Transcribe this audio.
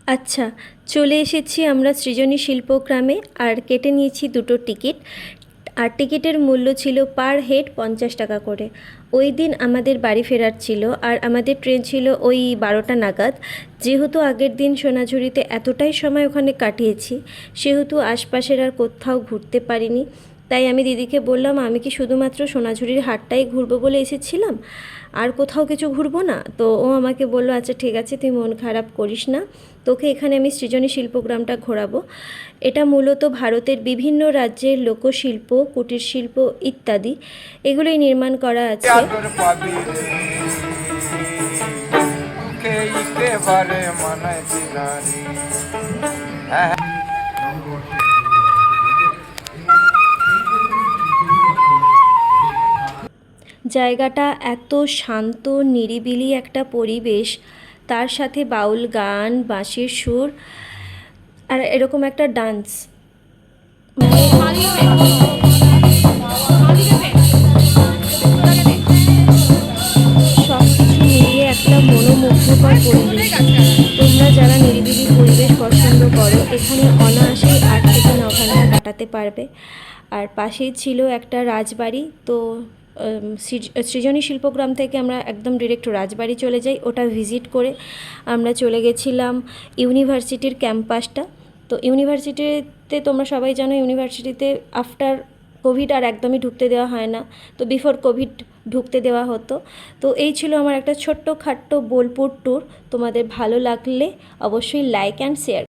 আচ্ছা, চলে এসেছি আমরা সৃজনী শিল্পগ্রামে। আর কেটে নিয়েছি দুটো টিকিট। আর টিকিটের মূল্য ছিল পার হেড 50 টাকা করে। ওই দিন আমাদের বাড়ি ফেরার ছিল, আর আমাদের ট্রেন ছিল ওই 12টা নাগাদ। যেহেতু আগের দিন সোনাঝুরিতে এতটাই সময় ওখানে কাটিয়েছি, সেহেতু আশপাশের আর কোথাও ঘুরতে পারিনি। তাই আমি দিদিকে বললাম, আমি কি শুধুমাত্র সোনাঝুরির হাটটাই ঘুরবো বলে এসেছিলাম, আর কোথাও কিছু ঘুরবো না? তো ও আমাকে বললো, আচ্ছা ঠিক আছে, তুই মন খারাপ করিস না, তোকে এখানে আমি সৃজনী শিল্পগ্রামটা ঘোরাবো। এটা মূলত ভারতের বিভিন্ন রাজ্যের লোকশিল্প, কুটির শিল্প ইত্যাদি এগুলোই নির্মাণ করা আছে। জায়গাটা এত শান্ত, নিরিবিলি একটা পরিবেশ, তার সাথে বাউল গান, বাঁশির সুর, আর এরকম একটা ডান্স, সব কিছু মিলিয়ে একটা মনোমুগ্ধকর পরিবেশ। তোমরা যারা নিরিবিলি পরিবেশ পছন্দ করো, এখানে অনায়াসেই 8 থেকে 9 ঘন্টা কাটাতে পারবে। আর পাশেই ছিল একটা রাজবাড়ি। তো সৃজনী শিল্পগ্রাম থেকে আমরা একদম ডিরেক্ট রাজবাড়ি চলে যাই। ওটা ভিজিট করে আমরা চলে গেছিলাম ইউনিভার্সিটির ক্যাম্পাসটা। তো ইউনিভার্সিটিতে তোমরা সবাই জানো, ইউনিভার্সিটিতে আফটার কোভিড আর একদমই ঢুকতে দেওয়া হয় না, তো বিফোর কোভিড ঢুকতে দেওয়া হতো। তো এই ছিল আমার একটা ছোট্ট খাট্ট বোলপুর ট্যুর। তোমাদের ভালো লাগলে অবশ্যই লাইক অ্যান্ড শেয়ার।